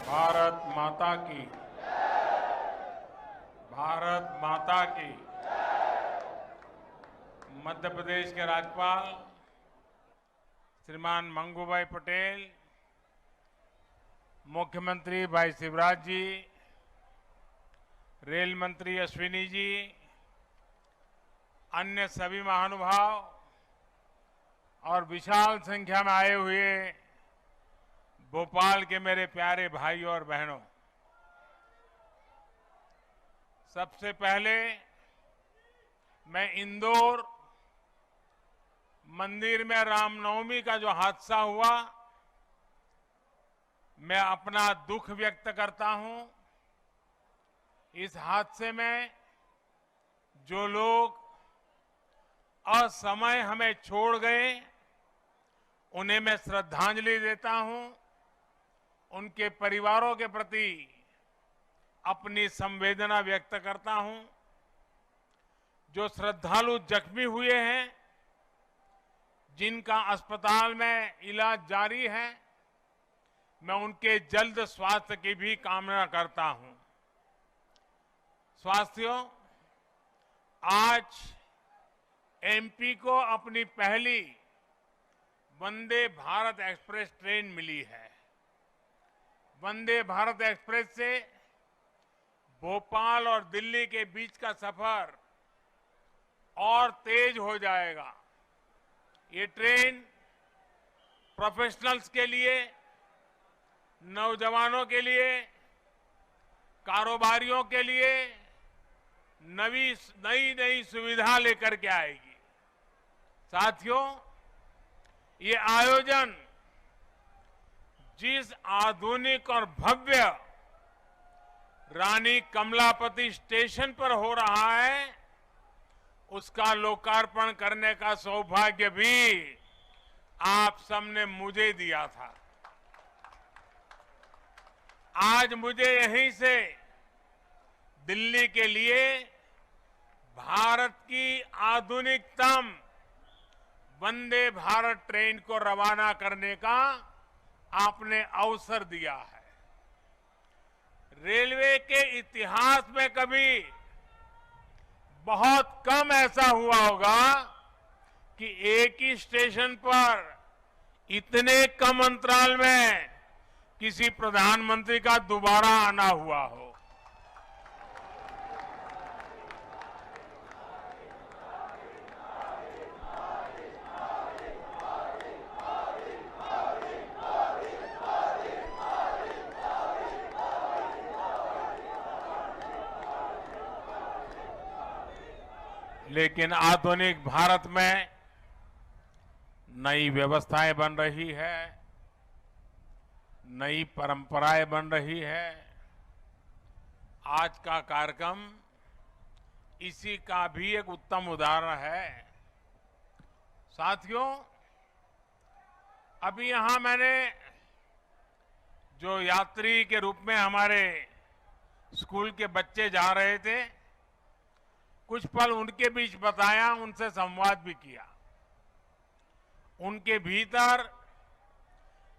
भारत माता की। भारत माता की। मध्य प्रदेश के राज्यपाल श्रीमान मंगू भाई पटेल, मुख्यमंत्री भाई शिवराज जी, रेल मंत्री अश्विनी जी, अन्य सभी महानुभाव और विशाल संख्या में आए हुए भोपाल के मेरे प्यारे भाइयों और बहनों, सबसे पहले मैं इंदौर मंदिर में रामनवमी का जो हादसा हुआ, मैं अपना दुख व्यक्त करता हूं। इस हादसे में जो लोग असमय हमें छोड़ गए, उन्हें मैं श्रद्धांजलि देता हूं। उनके परिवारों के प्रति अपनी संवेदना व्यक्त करता हूं। जो श्रद्धालु जख्मी हुए हैं, जिनका अस्पताल में इलाज जारी है, मैं उनके जल्द स्वास्थ्य की भी कामना करता हूं। साथियों, आज एमपी को अपनी पहली वंदे भारत एक्सप्रेस ट्रेन मिली है। वंदे भारत एक्सप्रेस से भोपाल और दिल्ली के बीच का सफर और तेज हो जाएगा। ये ट्रेन प्रोफेशनल्स के लिए, नौजवानों के लिए, कारोबारियों के लिए नई सुविधा लेकर के आएगी। साथियों, ये आयोजन जिस आधुनिक और भव्य रानी कमलापति स्टेशन पर हो रहा है, उसका लोकार्पण करने का सौभाग्य भी आप सबने मुझे दिया था। आज मुझे यहीं से दिल्ली के लिए भारत की आधुनिकतम वंदे भारत ट्रेन को रवाना करने का आपने अवसर दिया है। रेलवे के इतिहास में कभी बहुत कम ऐसा हुआ होगा कि एक ही स्टेशन पर इतने कम अंतराल में किसी प्रधानमंत्री का दोबारा आना हुआ हो। लेकिन आधुनिक भारत में नई व्यवस्थाएं बन रही है, नई परंपराएं बन रही है। आज का कार्यक्रम इसी का भी एक उत्तम उदाहरण है। साथियों, अभी यहां मैंने जो यात्री के रूप में हमारे स्कूल के बच्चे जा रहे थे, कुछ पल उनके बीच बताया, उनसे संवाद भी किया। उनके भीतर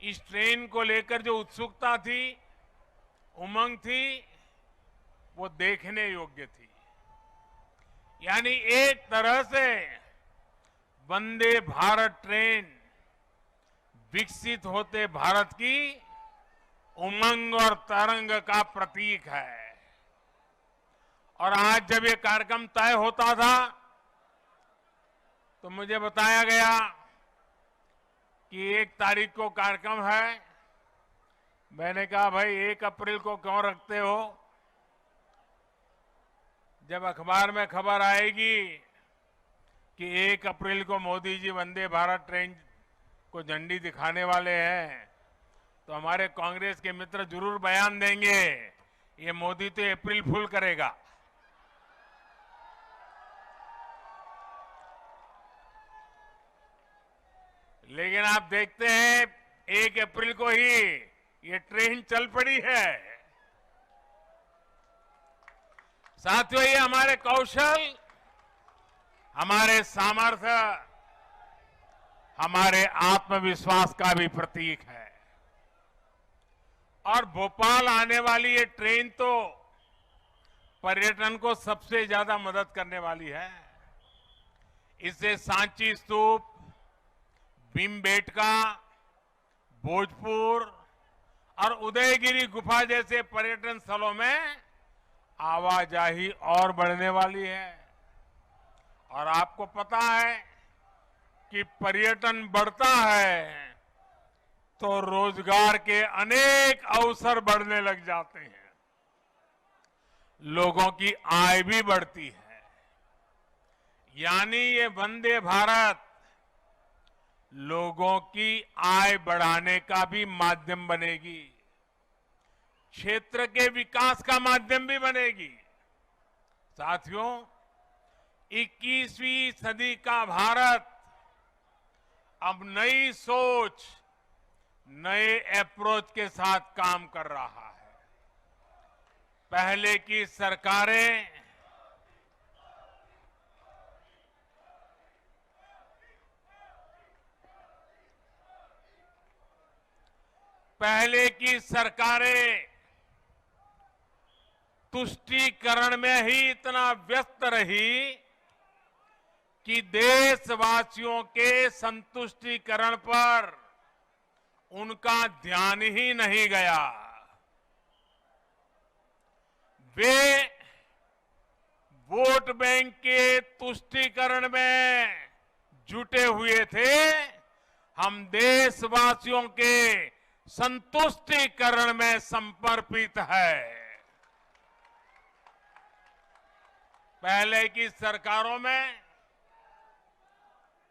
इस ट्रेन को लेकर जो उत्सुकता थी, उमंग थी, वो देखने योग्य थी। यानी एक तरह से वंदे भारत ट्रेन विकसित होते भारत की उमंग और तरंग का प्रतीक है। और आज जब ये कार्यक्रम तय होता था, तो मुझे बताया गया कि 1 तारीख को कार्यक्रम है। मैंने कहा, भाई 1 अप्रैल को क्यों रखते हो? जब अखबार में खबर आएगी कि 1 अप्रैल को मोदी जी वंदे भारत ट्रेन को झंडी दिखाने वाले हैं, तो हमारे कांग्रेस के मित्र जरूर बयान देंगे, ये मोदी तो अप्रैल फूल करेगा। लेकिन आप देखते हैं 1 अप्रैल को ही ये ट्रेन चल पड़ी है। साथियों, ये हमारे कौशल, हमारे सामर्थ्य, हमारे आत्मविश्वास का भी प्रतीक है। और भोपाल आने वाली ये ट्रेन तो पर्यटन को सबसे ज्यादा मदद करने वाली है। इससे सांची स्तूप, भीमबेटका, भोजपुर और उदयगिरी गुफा जैसे पर्यटन स्थलों में आवाजाही और बढ़ने वाली है। और आपको पता है कि पर्यटन बढ़ता है तो रोजगार के अनेक अवसर बढ़ने लग जाते हैं, लोगों की आय भी बढ़ती है। यानी ये वंदे भारत लोगों की आय बढ़ाने का भी माध्यम बनेगी, क्षेत्र के विकास का माध्यम भी बनेगी। साथियों, 21वीं सदी का भारत अब नई सोच, नए अप्रोच के साथ काम कर रहा है। पहले की सरकारें तुष्टीकरण में ही इतना व्यस्त रही कि देशवासियों के संतुष्टीकरण पर उनका ध्यान ही नहीं गया। वे वोट बैंक के तुष्टीकरण में जुटे हुए थे। हम देशवासियों के संतुष्टीकरण में समर्पित है। पहले की सरकारों में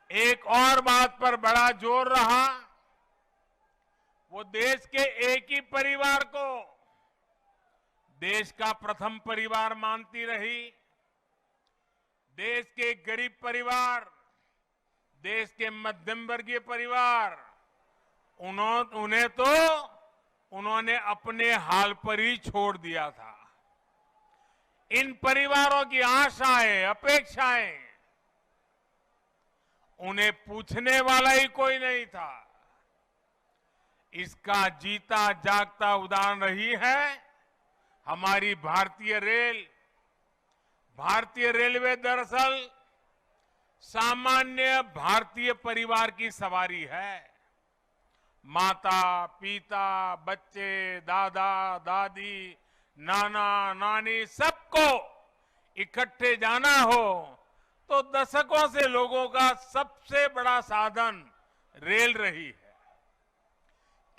एक और बात पर बड़ा जोर रहा, वो देश के एक ही परिवार को देश का प्रथम परिवार मानती रही। देश के गरीब परिवार, देश के मध्यम वर्गीय परिवार, उन्होंने अपने हाल पर ही छोड़ दिया था। इन परिवारों की आशाएं, अपेक्षाएं, उन्हें पूछने वाला ही कोई नहीं था। इसका जीता जागता उदाहरण रही है हमारी भारतीय रेल। भारतीय रेलवे दरअसल सामान्य भारतीय परिवार की सवारी है। माता, पिता, बच्चे, दादा, दादी, नाना, नानी, सबको इकट्ठे जाना हो तो दशकों से लोगों का सबसे बड़ा साधन रेल रही है।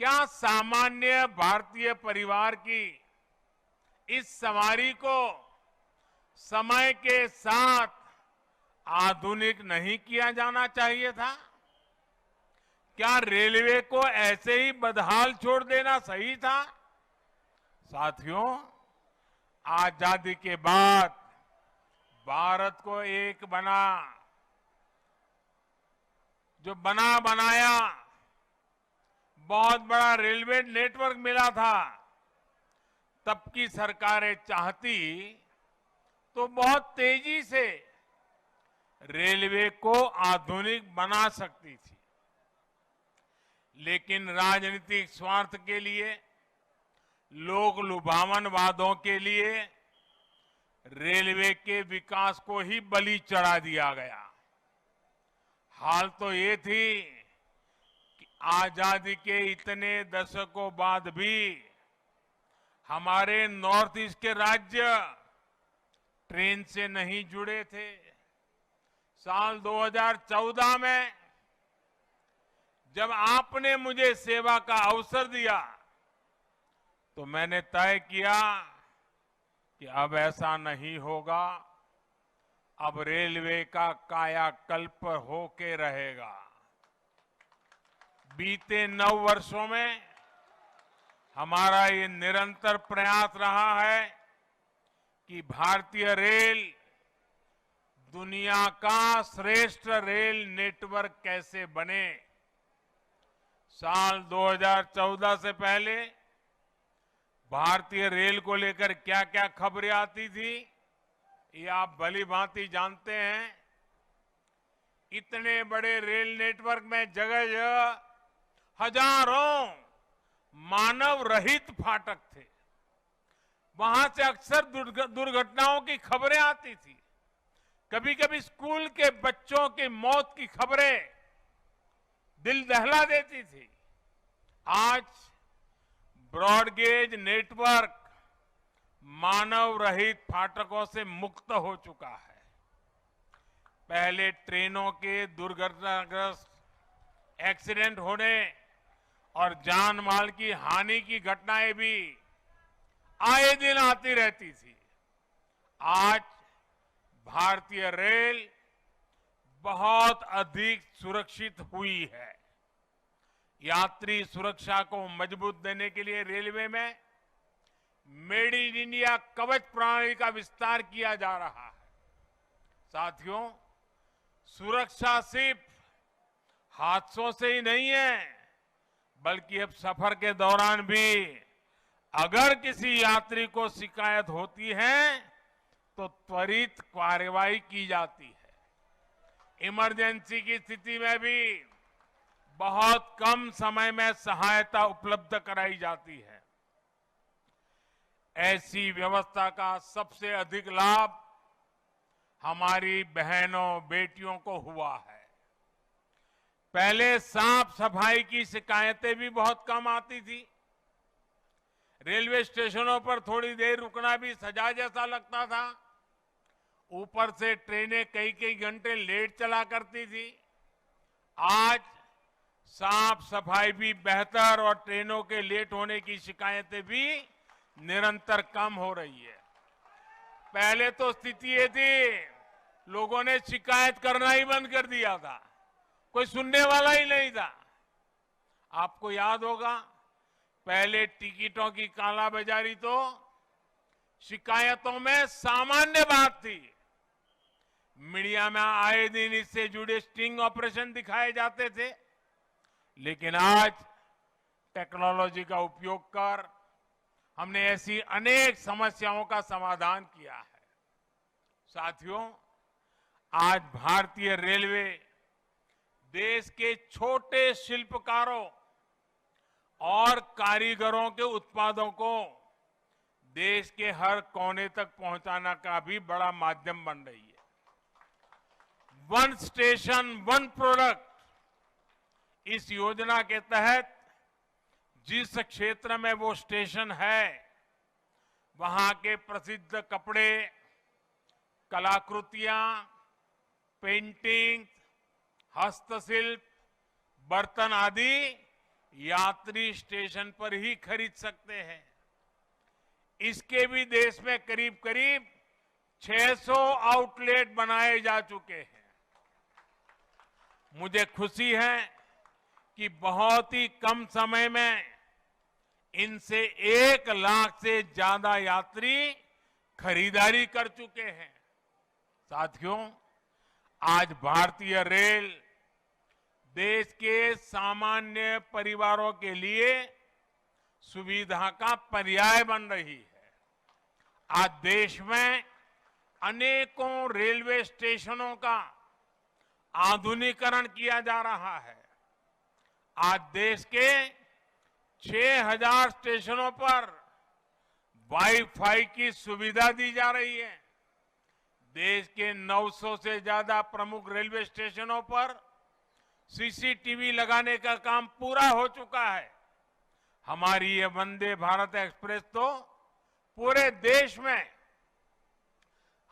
क्या सामान्य भारतीय परिवार की इस सवारी को समय के साथ आधुनिक नहीं किया जाना चाहिए था? क्या रेलवे को ऐसे ही बदहाल छोड़ देना सही था? साथियों, आजादी के बाद भारत को एक बनाया बहुत बड़ा रेलवे नेटवर्क मिला था। तब की सरकारें चाहती तो बहुत तेजी से रेलवे को आधुनिक बना सकती थी, लेकिन राजनीतिक स्वार्थ के लिए, लोक लुभावन वादों के लिए रेलवे के विकास को ही बलि चढ़ा दिया गया। हाल तो ये थी कि आजादी के इतने दशकों बाद भी हमारे नॉर्थ ईस्ट के राज्य ट्रेन से नहीं जुड़े थे। साल 2014 में जब आपने मुझे सेवा का अवसर दिया तो मैंने तय किया कि अब ऐसा नहीं होगा। अब रेलवे का कायाकल्प होके रहेगा। बीते 9 वर्षों में हमारा ये निरंतर प्रयास रहा है कि भारतीय रेल दुनिया का श्रेष्ठ रेल नेटवर्क कैसे बने। साल 2014 से पहले भारतीय रेल को लेकर क्या क्या खबरें आती थी, ये आप भली भांति जानते हैं। इतने बड़े रेल नेटवर्क में जगह जगह हजारों मानव रहित फाटक थे। वहां से अक्सर दुर्घटनाओं की खबरें आती थी। कभी कभी स्कूल के बच्चों की मौत की खबरें दिल दहला देती थी। आज ब्रॉडगेज नेटवर्क मानव रहित फाटकों से मुक्त हो चुका है। पहले ट्रेनों के दुर्घटनाग्रस्त एक्सीडेंट होने और जान माल की हानि की घटनाएं भी आए दिन आती रहती थी। आज भारतीय रेल बहुत अधिक सुरक्षित हुई है। यात्री सुरक्षा को मजबूत देने के लिए रेलवे में मेड इन इंडिया कवच प्रणाली का विस्तार किया जा रहा है। साथियों, सुरक्षा सिर्फ हादसों से ही नहीं है, बल्कि अब सफर के दौरान भी अगर किसी यात्री को शिकायत होती है तो त्वरित कार्रवाई की जाती है। इमरजेंसी की स्थिति में भी बहुत कम समय में सहायता उपलब्ध कराई जाती है। ऐसी व्यवस्था का सबसे अधिक लाभ हमारी बहनों बेटियों को हुआ है। पहले साफ सफाई की शिकायतें भी बहुत कम आती थी। रेलवे स्टेशनों पर थोड़ी देर रुकना भी सजा जैसा लगता था। ऊपर से ट्रेनें कई कई घंटे लेट चला करती थी। आज साफ सफाई भी बेहतर और ट्रेनों के लेट होने की शिकायतें भी निरंतर कम हो रही है। पहले तो स्थिति ये थी, लोगों ने शिकायत करना ही बंद कर दिया था, कोई सुनने वाला ही नहीं था। आपको याद होगा, पहले टिकटों की कालाबाजारी तो शिकायतों में सामान्य बात थी। मीडिया में आए दिन इससे जुड़े स्टिंग ऑपरेशन दिखाए जाते थे। लेकिन आज टेक्नोलॉजी का उपयोग कर हमने ऐसी अनेक समस्याओं का समाधान किया है। साथियों, आज भारतीय रेलवे देश के छोटे शिल्पकारों और कारीगरों के उत्पादों को देश के हर कोने तक पहुंचाना का भी बड़ा माध्यम बन रही है। वन स्टेशन वन प्रोडक्ट, इस योजना के तहत जिस क्षेत्र में वो स्टेशन है, वहां के प्रसिद्ध कपड़े, कलाकृतियां, पेंटिंग, हस्तशिल्प, बर्तन आदि यात्री स्टेशन पर ही खरीद सकते हैं। इसके भी देश में करीब करीब 600 आउटलेट बनाए जा चुके हैं। मुझे खुशी है कि बहुत ही कम समय में इनसे 1 लाख से ज्यादा यात्री खरीदारी कर चुके हैं। साथियों, आज भारतीय रेल देश के सामान्य परिवारों के लिए सुविधा का पर्याय बन रही है। आज देश में अनेकों रेलवे स्टेशनों का आधुनिकीकरण किया जा रहा है। आज देश के 6000 स्टेशनों पर वाईफाई की सुविधा दी जा रही है। देश के 900 से ज्यादा प्रमुख रेलवे स्टेशनों पर सीसीटीवी लगाने का काम पूरा हो चुका है। हमारी ये वंदे भारत एक्सप्रेस तो पूरे देश में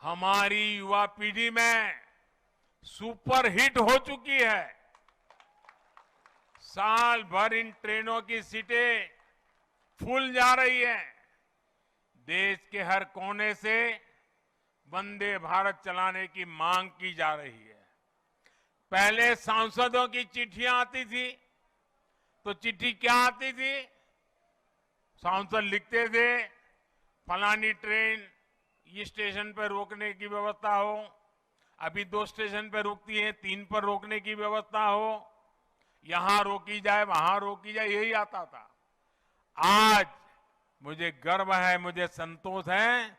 हमारी युवा पीढ़ी में सुपर हिट हो चुकी है। साल भर इन ट्रेनों की सीटें फुल जा रही हैं। देश के हर कोने से वंदे भारत चलाने की मांग की जा रही है। पहले सांसदों की चिट्ठियां आती थी, तो चिट्ठी क्या आती थी? सांसद लिखते थे, फलानी ट्रेन ये स्टेशन पर रोकने की व्यवस्था हो, अभी 2 स्टेशन पर रुकती है, 3 पर रोकने की व्यवस्था हो, यहां रोकी जाए, वहां रोकी जाए, यही आता था। आज मुझे गर्व है, मुझे संतोष है,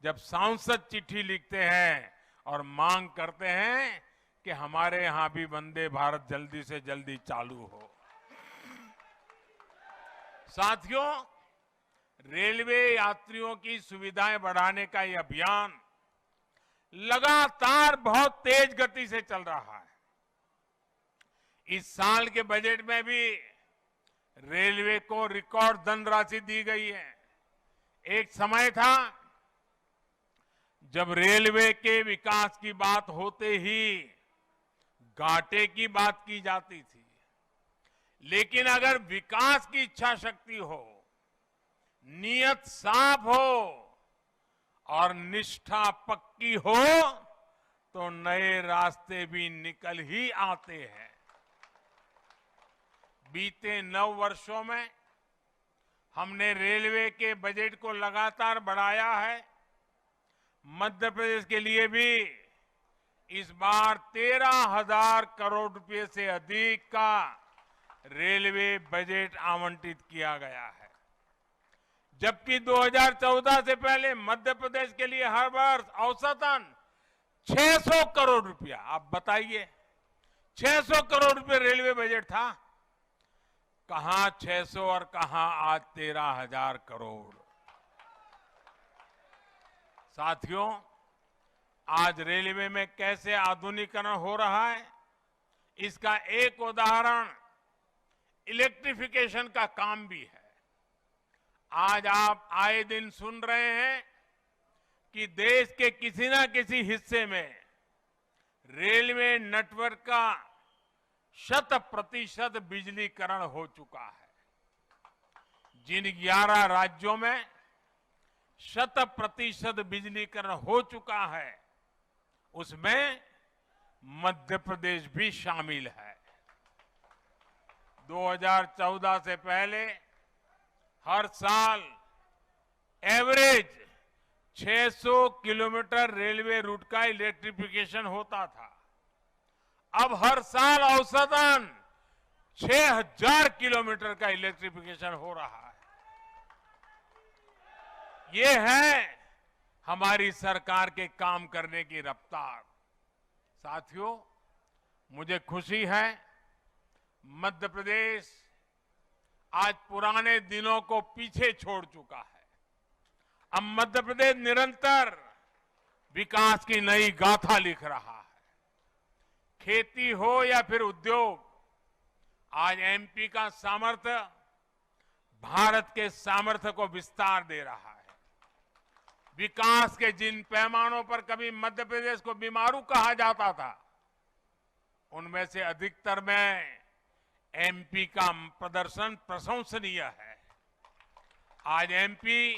जब सांसद चिट्ठी लिखते हैं और मांग करते हैं कि हमारे यहां भी वंदे भारत जल्दी से जल्दी चालू हो। साथियों, रेलवे यात्रियों की सुविधाएं बढ़ाने का ये अभियान लगातार बहुत तेज गति से चल रहा है। इस साल के बजट में भी रेलवे को रिकॉर्ड धनराशि दी गई है। एक समय था जब रेलवे के विकास की बात होते ही घाटे की बात की जाती थी, लेकिन अगर विकास की इच्छा शक्ति हो, नियत साफ हो और निष्ठा पक्की हो तो नए रास्ते भी निकल ही आते हैं। बीते 9 वर्षों में हमने रेलवे के बजट को लगातार बढ़ाया है। मध्य प्रदेश के लिए भी इस बार 13,000 करोड़ रुपए से अधिक का रेलवे बजट आवंटित किया गया है, जबकि 2014 से पहले मध्य प्रदेश के लिए हर वर्ष औसतन 600 करोड़ रुपया, आप बताइए 600 करोड़ रुपए रेलवे बजट था। कहां 600 और कहां आज 13,000 करोड़। साथियों, आज रेलवे में कैसे आधुनिकीकरण हो रहा है, इसका एक उदाहरण इलेक्ट्रिफिकेशन का काम भी है। आज आप आए दिन सुन रहे हैं कि देश के किसी न किसी हिस्से में रेलवे नेटवर्क का 100% बिजलीकरण हो चुका है। जिन 11 राज्यों में 100% बिजलीकरण हो चुका है, उसमें मध्य प्रदेश भी शामिल है। 2014 से पहले हर साल एवरेज 600 किलोमीटर रेलवे रूट का इलेक्ट्रिफिकेशन होता था। अब हर साल औसतन 6,000 किलोमीटर का इलेक्ट्रिफिकेशन हो रहा है। ये है हमारी सरकार के काम करने की रफ्तार। साथियों, मुझे खुशी है मध्य प्रदेश आज पुराने दिनों को पीछे छोड़ चुका है। अब मध्य प्रदेश निरंतर विकास की नई गाथा लिख रहा है। खेती हो या फिर उद्योग, आज एमपी का सामर्थ्य भारत के सामर्थ्य को विस्तार दे रहा है। विकास के जिन पैमानों पर कभी मध्य प्रदेश को बीमारू कहा जाता था, उनमें से अधिकतर में एमपी का प्रदर्शन प्रशंसनीय है। आज एमपी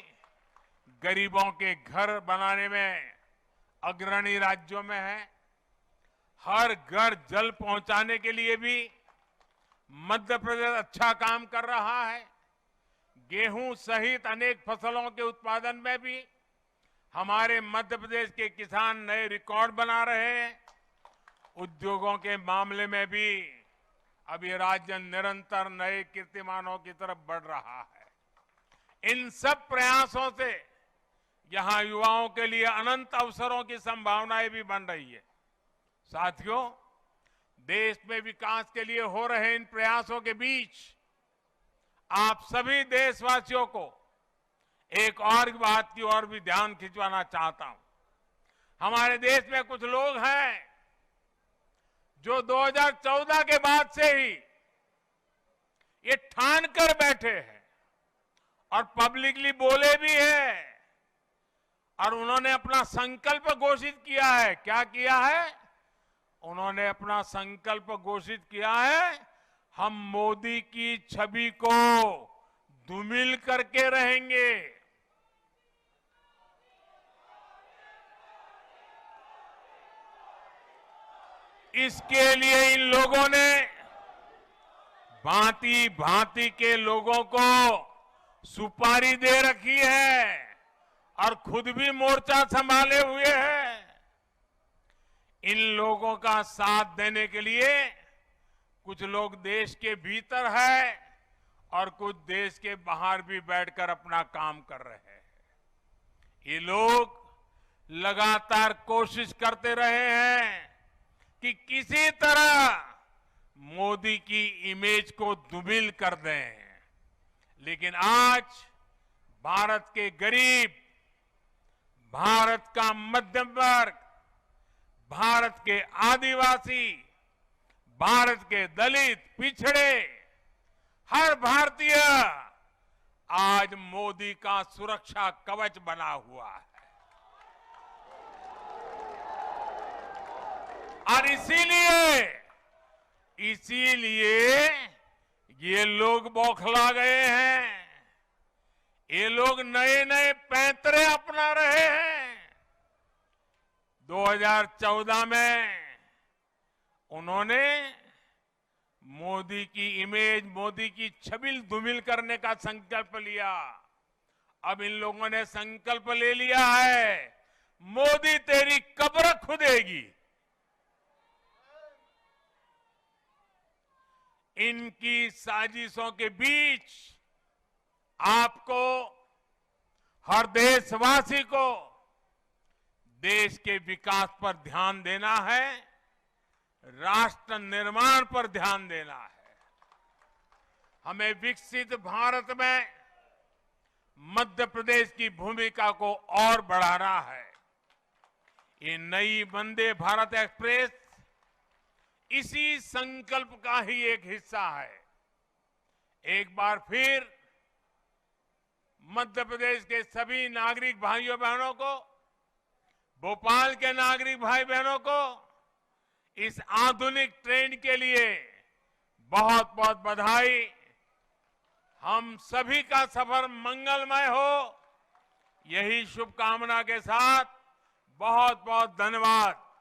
गरीबों के घर बनाने में अग्रणी राज्यों में है। हर घर जल पहुंचाने के लिए भी मध्य प्रदेश अच्छा काम कर रहा है। गेहूं सहित अनेक फसलों के उत्पादन में भी हमारे मध्य प्रदेश के किसान नए रिकॉर्ड बना रहे हैं। उद्योगों के मामले में भी अब ये राज्य निरंतर नए कीर्तिमानों की तरफ बढ़ रहा है। इन सब प्रयासों से यहां युवाओं के लिए अनंत अवसरों की संभावनाएं भी बन रही है। साथियों, देश में विकास के लिए हो रहे इन प्रयासों के बीच आप सभी देशवासियों को एक और बात की ओर भी ध्यान खिंचवाना चाहता हूं। हमारे देश में कुछ लोग हैं जो 2014 के बाद से ही ये ठान कर बैठे हैं और पब्लिकली बोले भी हैं, और उन्होंने अपना संकल्प घोषित किया है। क्या किया है? उन्होंने अपना संकल्प घोषित किया है, हम मोदी की छवि को धूमिल करके रहेंगे। इसके लिए इन लोगों ने भांति भांति के लोगों को सुपारी दे रखी है और खुद भी मोर्चा संभाले हुए हैं। इन लोगों का साथ देने के लिए कुछ लोग देश के भीतर है और कुछ देश के बाहर भी बैठकर अपना काम कर रहे हैं। ये लोग लगातार कोशिश करते रहे हैं कि किसी तरह मोदी की इमेज को धूमिल कर दें, लेकिन आज भारत के गरीब, भारत का मध्यम वर्ग, भारत के आदिवासी, भारत के दलित, पिछड़े, हर भारतीय आज मोदी का सुरक्षा कवच बना हुआ है। और इसीलिए ये लोग बौखला गए हैं। ये लोग नए नए पैंतरे अपना रहे हैं। 2014 में उन्होंने मोदी की इमेज, मोदी की छबिल धूमिल करने का संकल्प लिया। अब इन लोगों ने संकल्प ले लिया है, मोदी तेरी कब्र खुदेगी। इनकी साजिशों के बीच आपको, हर देशवासी को देश के विकास पर ध्यान देना है, राष्ट्र निर्माण पर ध्यान देना है। हमें विकसित भारत में मध्य प्रदेश की भूमिका को और बढ़ाना है। ये नई वंदे भारत एक्सप्रेस इसी संकल्प का ही एक हिस्सा है। एक बार फिर मध्य प्रदेश के सभी नागरिक भाइयों बहनों को, भोपाल के नागरिक भाई बहनों को इस आधुनिक ट्रेन के लिए बहुत बहुत बधाई। हम सभी का सफर मंगलमय हो, यही शुभकामना के साथ बहुत बहुत धन्यवाद।